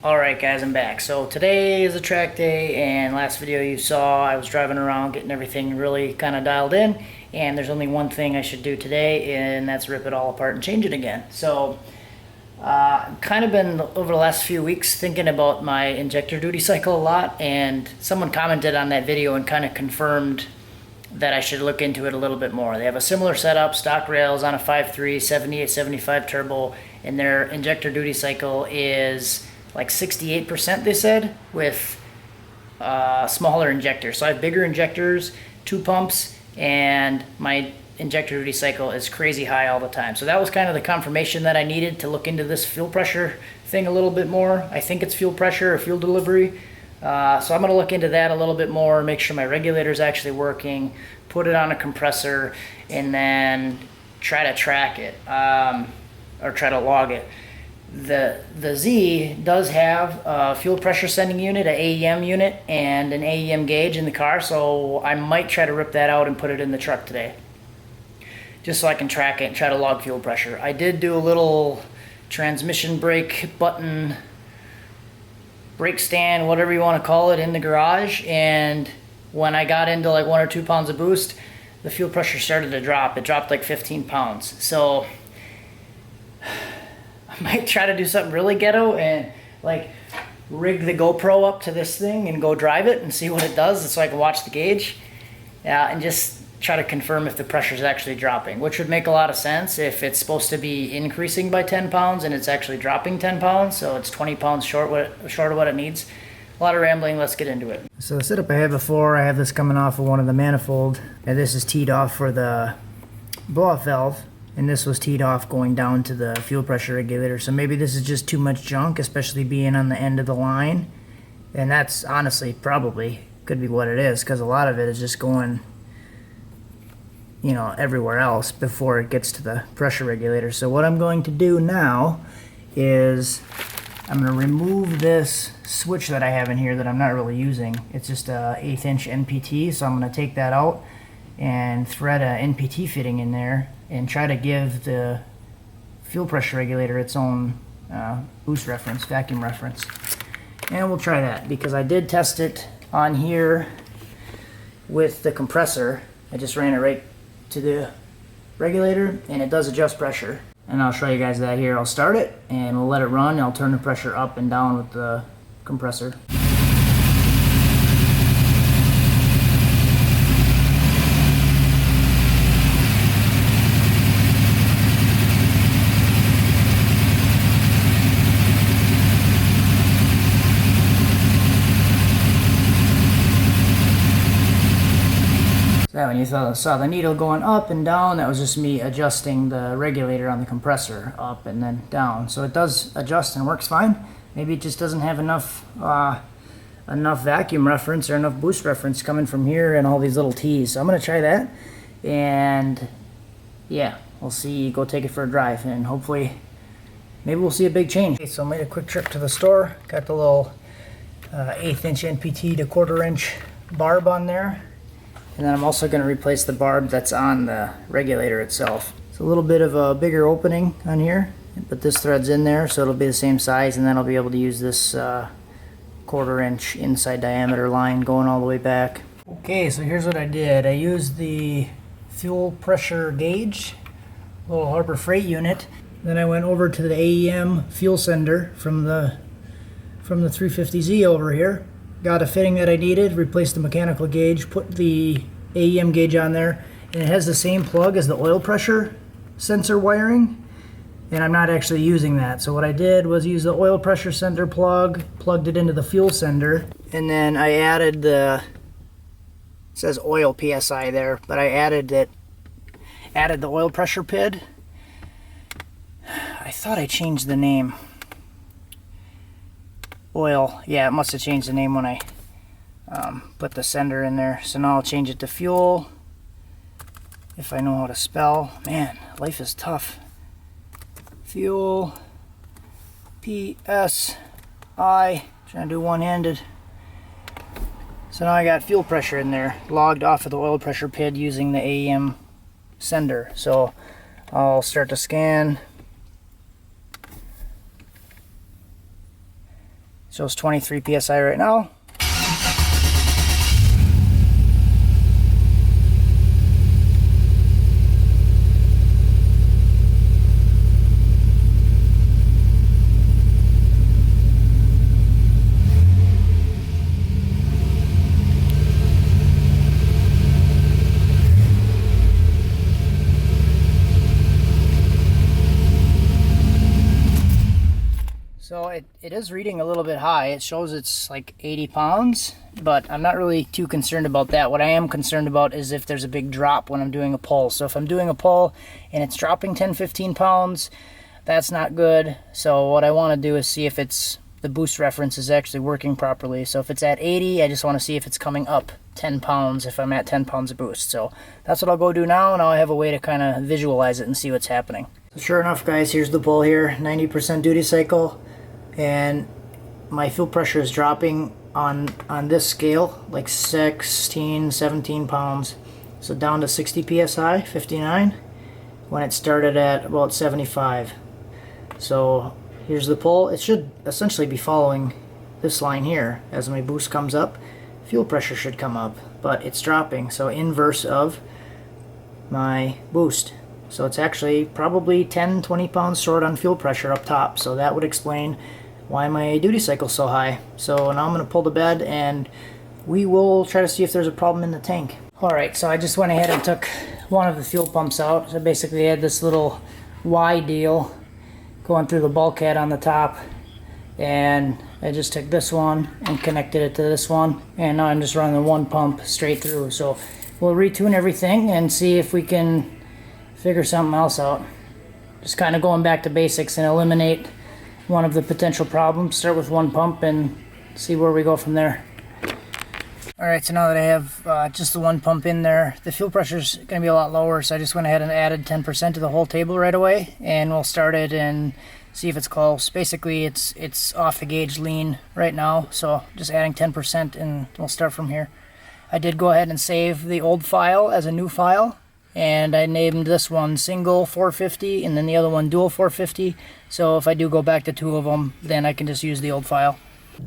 Alright guys, I'm back. So today is a track day, and last video you saw I was driving around getting everything really kind of dialed in, and there's only one thing I should do today, and that's rip it all apart and change it again. So kind of been over the last few weeks thinking about my injector duty cycle a lot, and someone commented on that video and kind of confirmed that I should look into it a little bit more. They have a similar setup, stock rails on a 5.3 7875 turbo, and their injector duty cycle is like 68%, they said, with smaller injectors. So I have bigger injectors, 2 pumps, and my injector duty cycle is crazy high all the time. So that was kind of the confirmation that I needed to look into this fuel pressure thing a little bit more. I think it's fuel pressure or fuel delivery. So I'm going to look into that a little bit more, make sure my regulator is actually working, put it on a compressor, and then try to track it, or try to log it. The Z does have a fuel pressure sending unit, an AEM unit, and an AEM gauge in the car, so I might try to rip that out and put it in the truck today, just so I can track it and try to log fuel pressure. I did do a little transmission brake button, brake stand, whatever you want to call it, in the garage, and when I got into like 1 or 2 pounds of boost, the fuel pressure started to drop. It dropped like 15 pounds. So I might try to do something really ghetto and like rig the GoPro up to this thing and go drive it and see what it does so I can watch the gauge, and just try to confirm if the pressure is actually dropping, which would make a lot of sense if it's supposed to be increasing by 10 pounds and it's actually dropping 10 pounds, so it's 20 pounds short of what it needs. A lot of rambling, let's get into it. So the setup I had before, I have this coming off of one of the manifold, and this is teed off for the blow-off valve, and this was teed off going down to the fuel pressure regulator. So maybe this is just too much junk, especially being on the end of the line, and that's honestly probably could be what it is, because a lot of it is just going, you know, everywhere else before it gets to the pressure regulator. So what I'm going to do now is I'm going to remove this switch that I have in here that I'm not really using. It's just a 1/8 inch NPT, so I'm going to take that out and thread a NPT fitting in there and try to give the fuel pressure regulator its own boost reference, vacuum reference. And we'll try that, because I did test it on here with the compressor. I just ran it right to the regulator, and it does adjust pressure. And I'll show you guys that here. I'll start it and we'll let it run, and I'll turn the pressure up and down with the compressor. So when you saw the needle going up and down, that was just me adjusting the regulator on the compressor up and then down. So it does adjust and works fine. Maybe it just doesn't have enough vacuum reference or enough boost reference coming from here and all these little T's. So I'm going to try that, and yeah, we'll see, go take it for a drive, and hopefully maybe we'll see a big change. Okay, so I made a quick trip to the store, got the little 1/8 inch NPT to 1/4 inch barb on there. And then I'm also going to replace the barb that's on the regulator itself. It's a little bit of a bigger opening on here, but this thread's in there, so it'll be the same size, and then I'll be able to use this 1/4 inch inside diameter line going all the way back. Okay, so here's what I did. I used the fuel pressure gauge, little Harbor Freight unit. Then I went over to the AEM fuel sender from the 350Z over here. Got a fitting that I needed, replaced the mechanical gauge, put the AEM gauge on there, and it has the same plug as the oil pressure sensor wiring, and I'm not actually using that. So what I did was use the oil pressure sensor plug, plugged it into the fuel sender, and then I added it says oil PSI there, but I added the oil pressure PID. I thought I changed the name. Oil, yeah, it must have changed the name when I put the sender in there. So now I'll change it to fuel, if I know how to spell. Man, life is tough. Fuel PSI, trying to do one-handed. So now I got fuel pressure in there, logged off of the oil pressure PID using the AEM sender. So I'll start to scan Shows 23 psi right now. So it is reading a little bit high. It shows it's like 80 pounds, but I'm not really too concerned about that. What I am concerned about is if there's a big drop when I'm doing a pull. So if I'm doing a pull and it's dropping 10-15 pounds, that's not good. So what I want to do is see if the boost reference is actually working properly. So if it's at 80, I just want to see if it's coming up 10 pounds if I'm at 10 pounds of boost. So that's what I'll go do now. Now I have a way to kind of visualize it and see what's happening. So sure enough, guys, here's the pull here, 90% duty cycle. And my fuel pressure is dropping on this scale like 16-17 pounds, so down to 60 psi, 59, when it started at about 75. So here's the pull. It should essentially be following this line here. As my boost comes up, fuel pressure should come up, but it's dropping, so inverse of my boost. So it's actually probably 10-20 pounds short on fuel pressure up top, so that would explain why my duty cycle's so high. So now I'm going to pull the bed and we will try to see if there's a problem in the tank. Alright, so I just went ahead and took one of the fuel pumps out. So basically I had this little Y deal going through the bulkhead on the top, and I just took this one and connected it to this one, and now I'm just running one pump straight through. So we'll retune everything and see if we can figure something else out. Just kind of going back to basics and eliminate one of the potential problems. Start with one pump and see where we go from there. Alright, so now that I have just the one pump in there, the fuel pressure is going to be a lot lower, so I just went ahead and added 10% to the whole table right away, and we'll start it and see if it's close. Basically it's off the gauge lean right now, so just adding 10% and we'll start from here. I did go ahead and save the old file as a new file, and I named this one single 450 and then the other one dual 450. So if I do go back to two of them, then I can just use the old file.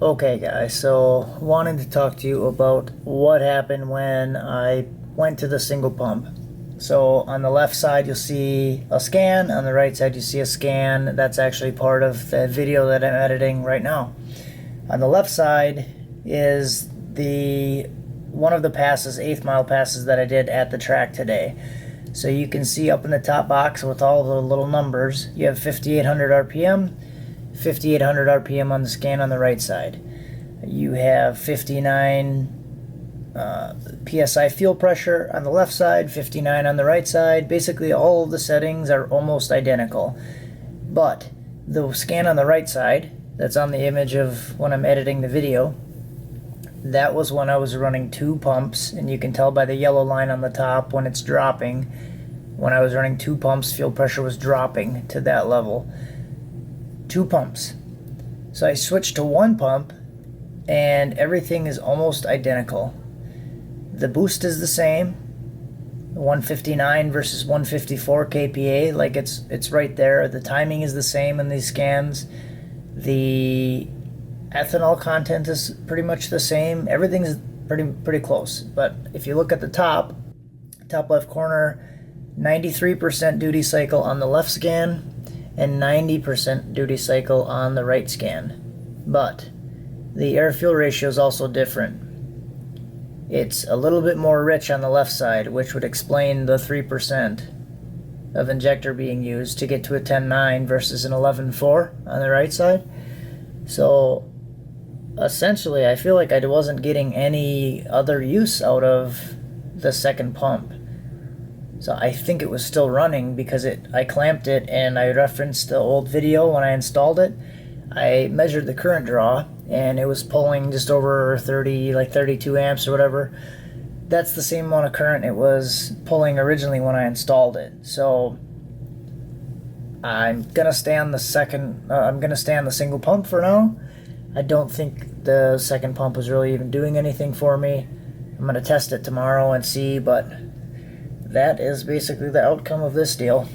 Okay guys, so wanted to talk to you about what happened when I went to the single pump. So on the left side you'll see a scan, on the right side you see a scan. That's actually part of the video that I'm editing right now. On the left side is one of the passes, 8th mile passes that I did at the track today. So you can see up in the top box with all the little numbers, you have 5,800 RPM, 5,800 RPM on the scan on the right side. You have 59 PSI fuel pressure on the left side, 59 on the right side. Basically all of the settings are almost identical. But the scan on the right side, that's on the image of when I'm editing the video, that was when I was running two pumps, and you can tell by the yellow line on the top when it's dropping. When I was running two pumps, fuel pressure was dropping to that level. Two pumps. So I switched to one pump, and everything is almost identical. The boost is the same, 159 versus 154 kPa, like it's right there. The timing is the same in these scans. The ethanol content is pretty much the same. Everything's pretty close. But if you look at the top left corner, 93% duty cycle on the left scan and 90% duty cycle on the right scan. But the air-fuel ratio is also different. It's a little bit more rich on the left side, which would explain the 3% of injector being used to get to a 10.9 versus an 11.4 on the right side. So essentially I feel like I wasn't getting any other use out of the second pump. So I think it was still running because I clamped it, and I referenced the old video when I installed it. I measured the current draw and it was pulling just over 30, like 32 amps or whatever. That's the same amount of current it was pulling originally when I installed it. So I'm gonna stay on the single pump for now. I don't think the second pump was really even doing anything for me. I'm gonna test it tomorrow and see, but that is basically the outcome of this deal.